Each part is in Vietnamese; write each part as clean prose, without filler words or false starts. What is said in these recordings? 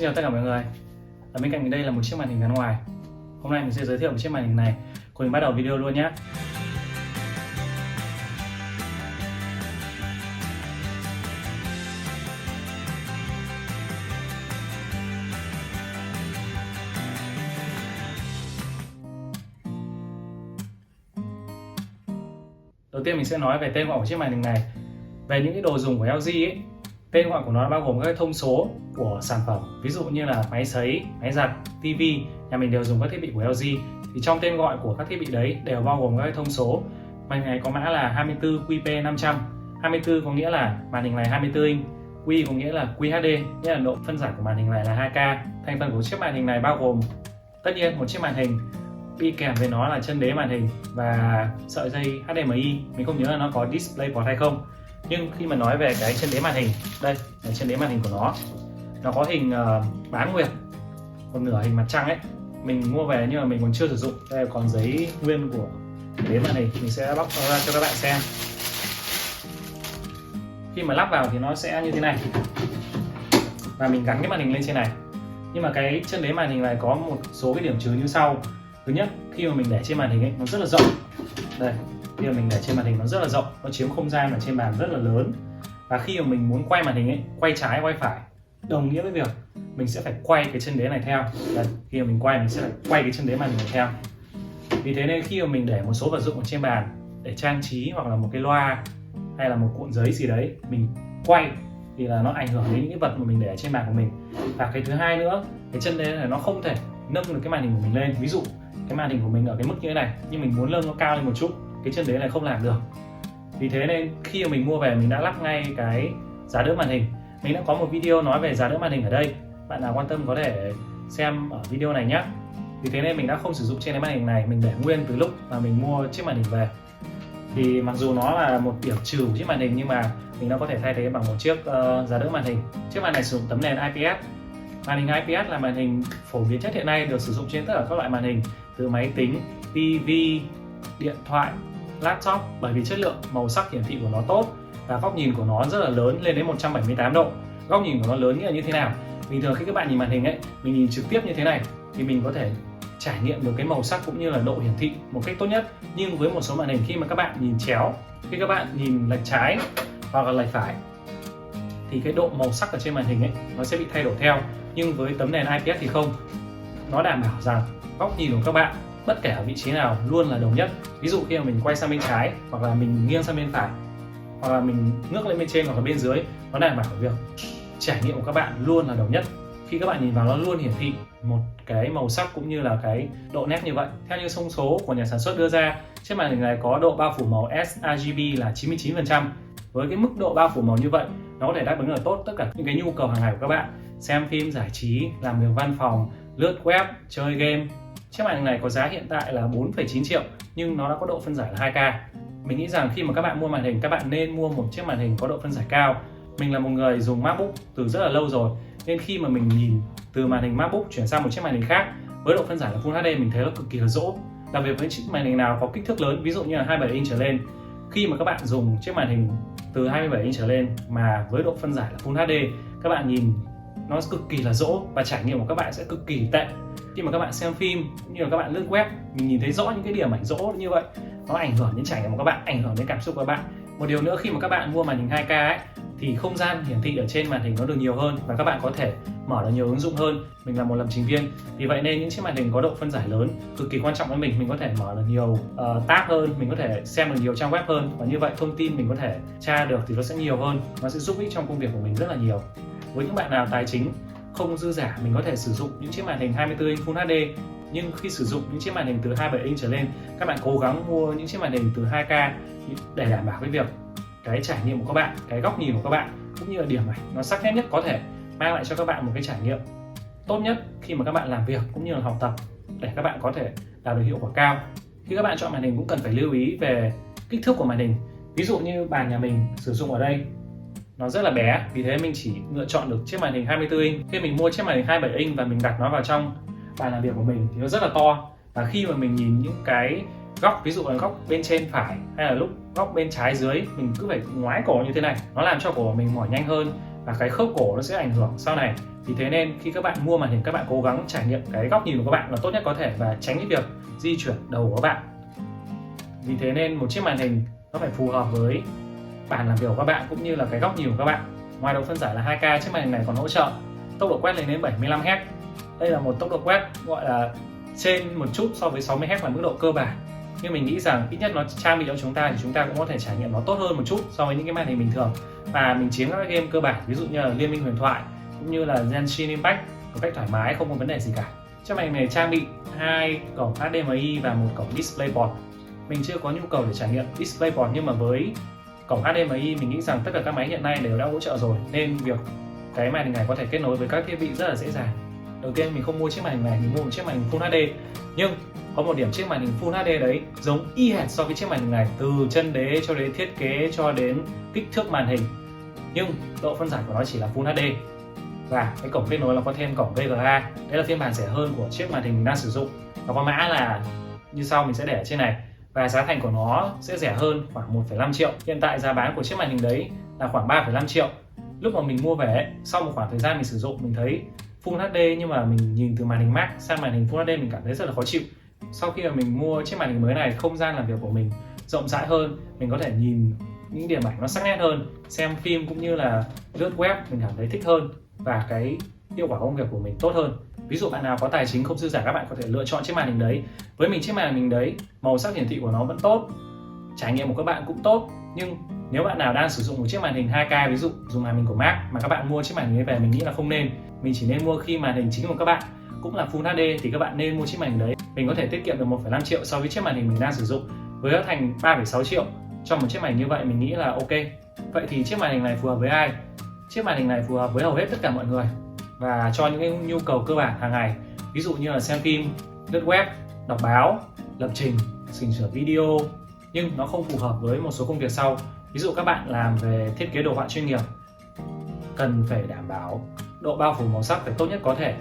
Xin chào tất cả mọi người. Ở bên cạnh mình đây là một chiếc màn hình gắn ngoài. Hôm nay mình sẽ giới thiệu một chiếc màn hình này. Cùng mình bắt đầu video luôn nhé. Đầu tiên mình sẽ nói về tên gọi của chiếc màn hình này. Về những cái đồ dùng của LG ấy, tên gọi của nó bao gồm các thông số của sản phẩm, ví dụ như là máy sấy, máy giặt, TV. Nhà mình đều dùng các thiết bị của LG. Thì trong tên gọi của các thiết bị đấy đều bao gồm các thông số. Màn hình này có mã là 24QP500. 24 có nghĩa là màn hình này 24 inch, Q có nghĩa là QHD, nghĩa là độ phân giải của màn hình này là 2K. Thành phần của chiếc màn hình này bao gồm tất nhiên một chiếc màn hình, đi kèm với nó là chân đế màn hình và sợi dây HDMI. Mình không nhớ là nó có DisplayPort hay không. Nhưng khi mà nói về cái chân đế màn hình, đây là chân đế màn hình của nó có hình bán nguyệt, một nửa hình mặt trăng ấy. Mình mua về nhưng mà mình còn chưa sử dụng. Đây là còn giấy nguyên của đế màn hình, mình sẽ bóc nó ra cho các bạn xem. Khi mà lắp vào thì nó sẽ như thế này, và mình gắn cái màn hình lên trên này. Nhưng mà cái chân đế màn hình này có một số cái điểm trừ như sau. Thứ nhất, khi mà mình để trên màn hình ấy, nó rất là rộng. Đây, khi mà mình để trên màn hình nó rất là rộng, nó chiếm không gian ở trên bàn rất là lớn. Và khi mà mình muốn quay màn hình ấy, quay trái quay phải, đồng nghĩa với việc mình sẽ phải quay cái chân đế này theo. Đây, khi mà mình quay, mình sẽ phải quay cái chân đế màn hình này theo. Vì thế nên khi mà mình để một số vật dụng ở trên bàn để trang trí, hoặc là một cái loa hay là một cuộn giấy gì đấy, mình quay thì là nó ảnh hưởng đến những cái vật mà mình để ở trên bàn của mình. Và cái thứ hai nữa, cái chân đế này nó không thể nâng được cái màn hình của mình lên. Ví dụ cái màn hình của mình ở cái mức như thế này, nhưng mình muốn nâng nó cao lên một chút, cái chân đế này không làm được. Vì thế nên khi mà mình mua về, mình đã lắp ngay cái giá đỡ màn hình. Mình đã có một video nói về giá đỡ màn hình ở đây, bạn nào quan tâm có thể xem ở video này nhé. Vì thế nên mình đã không sử dụng trên cái màn hình này, mình để nguyên từ lúc mà mình mua chiếc màn hình về. Thì mặc dù nó là một điểm trừ của chiếc màn hình, nhưng mà mình đã có thể thay thế bằng một chiếc giá đỡ màn hình. Chiếc màn này sử dụng tấm nền IPS. Màn hình IPS là màn hình phổ biến nhất hiện nay, được sử dụng trên tất cả các loại màn hình, từ máy tính, TV, điện thoại, laptop, bởi vì chất lượng màu sắc hiển thị của nó tốt và góc nhìn của nó rất là lớn, lên đến 178 độ. Góc nhìn của nó lớn nghĩa là như thế nào? Bình thường khi các bạn nhìn màn hình ấy, mình nhìn trực tiếp như thế này thì mình có thể trải nghiệm được cái màu sắc cũng như là độ hiển thị một cách tốt nhất. Nhưng với một số màn hình, khi mà các bạn nhìn chéo, khi các bạn nhìn lệch trái hoặc là lệch phải, thì cái độ màu sắc ở trên màn hình ấy nó sẽ bị thay đổi theo. Nhưng với tấm nền IPS thì không, nó đảm bảo rằng góc nhìn của các bạn bất kể ở vị trí nào luôn là đồng nhất. Ví dụ khi mà mình quay sang bên trái, hoặc là mình nghiêng sang bên phải, hoặc là mình ngước lên bên trên hoặc là bên dưới, nó đảm bảo việc trải nghiệm của các bạn luôn là đồng nhất. Khi các bạn nhìn vào, nó luôn hiển thị một cái màu sắc cũng như là cái độ nét như vậy. Theo như thông số của nhà sản xuất đưa ra, chiếc màn hình này có độ bao phủ màu sRGB là 99%. Với cái mức độ bao phủ màu như vậy, nó có thể đáp ứng được tốt tất cả những cái nhu cầu hàng ngày của các bạn: xem phim, giải trí, làm việc văn phòng, lướt web, chơi game. Chiếc màn hình này có giá hiện tại là 4,9 triệu, nhưng nó đã có độ phân giải là 2K. Mình nghĩ rằng khi mà các bạn mua màn hình, các bạn nên mua một chiếc màn hình có độ phân giải cao. Mình là một người dùng MacBook từ rất là lâu rồi, nên khi mà mình nhìn từ màn hình MacBook chuyển sang một chiếc màn hình khác với độ phân giải là Full HD, mình thấy nó cực kỳ là dỗ. Đặc biệt với chiếc màn hình nào có kích thước lớn, ví dụ như là 27 inch trở lên, khi mà các bạn dùng chiếc màn hình từ 27 inch trở lên mà với độ phân giải là Full HD, các bạn nhìn nó cực kỳ là dỗ và trải nghiệm của các bạn sẽ cực kỳ tệ. Khi mà các bạn xem phim cũng như là các bạn lướt web, mình nhìn thấy rõ những cái điểm ảnh dỗ như vậy, nó ảnh hưởng đến trải nghiệm của các bạn, ảnh hưởng đến cảm xúc của các bạn. Một điều nữa, khi mà các bạn mua màn hình 2K ấy, thì không gian hiển thị ở trên màn hình nó được nhiều hơn và các bạn có thể mở được nhiều ứng dụng hơn. Mình là một lập trình viên, vì vậy nên những chiếc màn hình có độ phân giải lớn cực kỳ quan trọng với mình có thể mở được nhiều tab hơn, mình có thể xem được nhiều trang web hơn, và như vậy thông tin mình có thể tra được thì nó sẽ nhiều hơn, nó sẽ giúp ích trong công việc của mình rất là nhiều. Với những bạn nào tài chính không dư giả, mình có thể sử dụng những chiếc màn hình 24 inch Full HD. Nhưng khi sử dụng những chiếc màn hình từ 27 inch trở lên, các bạn cố gắng mua những chiếc màn hình từ 2K để đảm bảo cái việc cái trải nghiệm của các bạn, cái góc nhìn của các bạn cũng như là điểm ảnh nó sắc nét nhất có thể, mang lại cho các bạn một cái trải nghiệm tốt nhất khi mà các bạn làm việc cũng như là học tập, để các bạn có thể đạt được hiệu quả cao. Khi các bạn chọn màn hình cũng cần phải lưu ý về kích thước của màn hình. Ví dụ như bàn nhà mình sử dụng ở đây nó rất là bé, vì thế mình chỉ lựa chọn được chiếc màn hình 24 inch. Khi mình mua chiếc màn hình 27 inch và mình đặt nó vào trong bàn làm việc của mình thì nó rất là to, và khi mà mình nhìn những cái góc, ví dụ là góc bên trên phải hay là lúc góc bên trái dưới, mình cứ phải ngoái cổ như thế này, nó làm cho cổ của mình mỏi nhanh hơn và cái khớp cổ nó sẽ ảnh hưởng sau này. Vì thế nên khi các bạn mua màn hình, các bạn cố gắng trải nghiệm cái góc nhìn của các bạn là tốt nhất có thể và tránh cái việc di chuyển đầu của các bạn. Vì thế nên một chiếc màn hình nó phải phù hợp với bàn làm việc của các bạn cũng như là cái góc nhìn của các bạn. Ngoài độ phân giải là 2K, chiếc màn hình này còn hỗ trợ tốc độ quét lên đến 75Hz. Đây là một tốc độ quét gọi là trên một chút so với 60Hz là mức độ cơ bản. Nhưng mình nghĩ rằng ít nhất nó trang bị cho chúng ta thì chúng ta cũng có thể trải nghiệm nó tốt hơn một chút so với những cái màn hình bình thường. Và mình chiến các game cơ bản ví dụ như là Liên Minh Huyền Thoại cũng như là Genshin Impact một cách thoải mái, không có vấn đề gì cả. Chiếc màn hình này trang bị 2 cổng HDMI và một cổng DisplayPort. Mình chưa có nhu cầu để trải nghiệm DisplayPort, nhưng mà với cổng HDMI mình nghĩ rằng tất cả các máy hiện nay đều đã hỗ trợ rồi, nên việc cái màn hình này có thể kết nối với các thiết bị rất là dễ dàng. Đầu tiên mình không mua chiếc màn hình này, mình mua một chiếc màn hình Full HD. Nhưng có một điểm chiếc màn hình Full HD đấy giống y hệt so với chiếc màn hình này, từ chân đế cho đến thiết kế cho đến kích thước màn hình, nhưng độ phân giải của nó chỉ là Full HD. Và cái cổng kết nối là có thêm cổng VGA. Đây là phiên bản rẻ hơn của chiếc màn hình mình đang sử dụng. Nó có mã là như sau, mình sẽ để ở trên này. Và giá thành của nó sẽ rẻ hơn khoảng 1,5 triệu. Hiện tại giá bán của chiếc màn hình đấy là khoảng 3,5 triệu. Lúc mà mình mua về, sau một khoảng thời gian mình sử dụng, mình thấy Full HD nhưng mà mình nhìn từ màn hình Max sang màn hình Full HD mình cảm thấy rất là khó chịu. Sau khi mà mình mua chiếc màn hình mới này, không gian làm việc của mình rộng rãi hơn, mình có thể nhìn những điểm ảnh nó sắc nét hơn, xem phim cũng như là lướt web mình cảm thấy thích hơn, và cái hiệu quả công việc của mình tốt hơn. Ví dụ bạn nào có tài chính không dư giả, các bạn có thể lựa chọn chiếc màn hình đấy. Với mình, chiếc màn hình đấy màu sắc hiển thị của nó vẫn tốt, trải nghiệm của các bạn cũng tốt. Nhưng nếu bạn nào đang sử dụng một chiếc màn hình 2K, ví dụ dùng màn hình của Mac, mà các bạn mua chiếc màn hình ấy về, mình nghĩ là không nên. Mình chỉ nên mua khi màn hình chính của các bạn cũng là Full HD thì các bạn nên mua chiếc màn hình đấy. Mình có thể tiết kiệm được 1,5 triệu so với chiếc màn hình mình đang sử dụng. Với giá thành 3,6 triệu cho một chiếc màn hình như vậy, mình nghĩ là ok. Vậy thì chiếc màn hình này phù hợp với ai? Chiếc màn hình này phù hợp với hầu hết tất cả mọi người và cho những cái nhu cầu cơ bản hàng ngày, ví dụ như là xem phim, lướt web, đọc báo, lập trình, chỉnh sửa video. Nhưng nó không phù hợp với một số công việc sau. Ví dụ các bạn làm về thiết kế đồ họa chuyên nghiệp, cần phải đảm bảo độ bao phủ màu sắc phải tốt nhất có thể.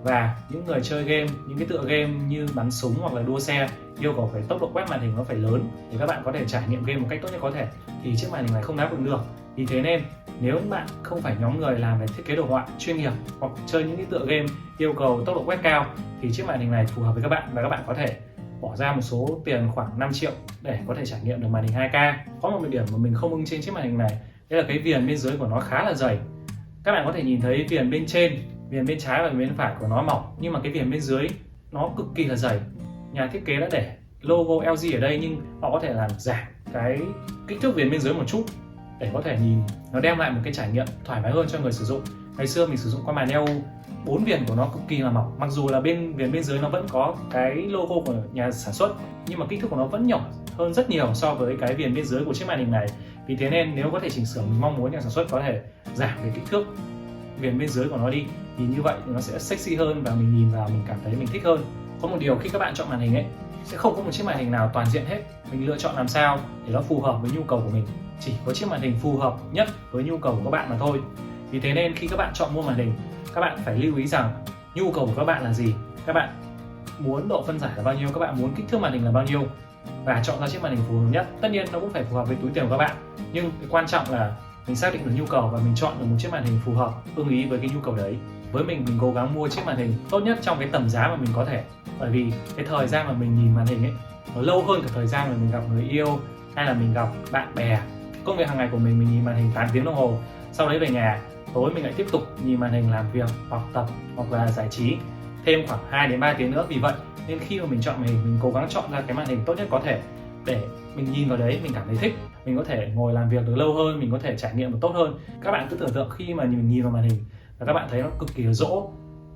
Và những người chơi game, những cái tựa game như bắn súng hoặc là đua xe yêu cầu phải tốc độ quét màn hình nó phải lớn để các bạn có thể trải nghiệm game một cách tốt nhất có thể, thì chiếc màn hình này không đáp ứng được. Vì thế nên nếu bạn không phải nhóm người làm về thiết kế đồ họa chuyên nghiệp hoặc chơi những cái tựa game yêu cầu tốc độ quét cao, thì chiếc màn hình này phù hợp với các bạn và các bạn có thể bỏ ra một số tiền khoảng 5 triệu để có thể trải nghiệm được màn hình 2K. Có một điểm mà mình không ưng trên chiếc màn hình này, đây là cái viền bên dưới của nó khá là dày. Các bạn có thể nhìn thấy viền bên trên, viền bên trái và bên phải của nó mỏng, nhưng mà cái viền bên dưới nó cực kỳ là dày. Nhà thiết kế đã để logo LG ở đây nhưng họ có thể làm giảm cái kích thước viền bên dưới một chút để có thể nhìn nó đem lại một cái trải nghiệm thoải mái hơn cho người sử dụng. Ngày xưa mình sử dụng qua màn EU, 4 viền của nó cực kỳ là mỏng, mặc dù là viền bên dưới nó vẫn có cái logo của nhà sản xuất, nhưng mà kích thước của nó vẫn nhỏ hơn rất nhiều so với cái viền bên dưới của chiếc màn hình này. Vì thế nên nếu có thể chỉnh sửa, mình mong muốn nhà sản xuất có thể giảm cái kích thước viền bên dưới của nó đi. Nhìn như vậy thì nó sẽ sexy hơn và mình nhìn vào mình cảm thấy mình thích hơn. Có một điều, khi các bạn chọn màn hình ấy, sẽ không có một chiếc màn hình nào toàn diện hết. Mình lựa chọn làm sao để nó phù hợp với nhu cầu của mình. Chỉ có chiếc màn hình phù hợp nhất với nhu cầu của các bạn mà thôi. Vì thế nên khi các bạn chọn mua màn hình, các bạn phải lưu ý rằng nhu cầu của các bạn là gì, các bạn muốn độ phân giải là bao nhiêu, các bạn muốn kích thước màn hình là bao nhiêu, và chọn ra chiếc màn hình phù hợp nhất. Tất nhiên nó cũng phải phù hợp với túi tiền của các bạn, nhưng cái quan trọng là mình xác định được nhu cầu và mình chọn được một chiếc màn hình phù hợp, ưng ý với cái nhu cầu đấy. Với mình cố gắng mua chiếc màn hình tốt nhất trong cái tầm giá mà mình có thể, bởi vì cái thời gian mà mình nhìn màn hình ấy nó lâu hơn cả thời gian mà mình gặp người yêu hay là mình gặp bạn bè. Công việc hàng ngày của mình nhìn màn hình 8 tiếng đồng hồ, sau đấy về nhà tối mình lại tiếp tục nhìn màn hình làm việc, học tập hoặc là giải trí thêm khoảng 2 đến 3 tiếng nữa. Vì vậy nên khi mà mình chọn màn hình, mình cố gắng chọn ra cái màn hình tốt nhất có thể để mình nhìn vào đấy mình cảm thấy thích, mình có thể ngồi làm việc được lâu hơn, mình có thể trải nghiệm được tốt hơn. Các bạn cứ tưởng tượng khi mà mình nhìn vào màn hình và các bạn thấy nó cực kỳ là rỗ,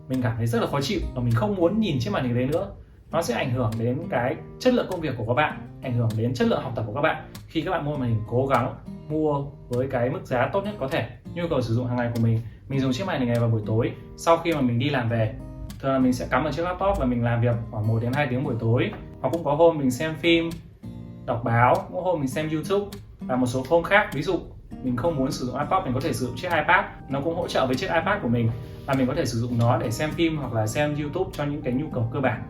mình cảm thấy rất là khó chịu và mình không muốn nhìn chiếc màn hình đấy nữa. Nó sẽ ảnh hưởng đến cái chất lượng công việc của các bạn, ảnh hưởng đến chất lượng học tập của các bạn. Khi các bạn mua màn hình, cố gắng mua với cái mức giá tốt nhất có thể. Nhu cầu sử dụng hàng ngày của mình dùng chiếc màn hình này vào buổi tối sau khi mà mình đi làm về. Thường là mình sẽ cắm vào chiếc laptop và mình làm việc khoảng 1 đến 2 tiếng buổi tối. Hoặc cũng có hôm mình xem phim, đọc báo, có hôm mình xem YouTube và một số hôm khác. Ví dụ mình không muốn sử dụng laptop, mình có thể sử dụng chiếc iPad, nó cũng hỗ trợ với chiếc iPad của mình và mình có thể sử dụng nó để xem phim hoặc là xem YouTube cho những cái nhu cầu cơ bản.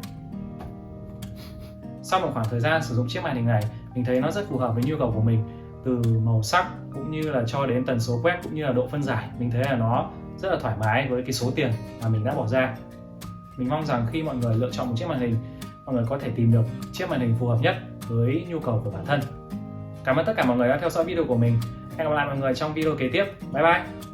Sau một khoảng thời gian sử dụng chiếc màn hình này, mình thấy nó rất phù hợp với nhu cầu của mình từ màu sắc cũng như là cho đến tần số quét cũng như là độ phân giải, mình thấy là nó rất là thoải mái với cái số tiền mà mình đã bỏ ra. Mình mong rằng khi mọi người lựa chọn một chiếc màn hình, mọi người có thể tìm được chiếc màn hình phù hợp nhất với nhu cầu của bản thân. Cảm ơn tất cả mọi người đã theo dõi video của mình. Hẹn gặp lại mọi người trong video kế tiếp. Bye bye!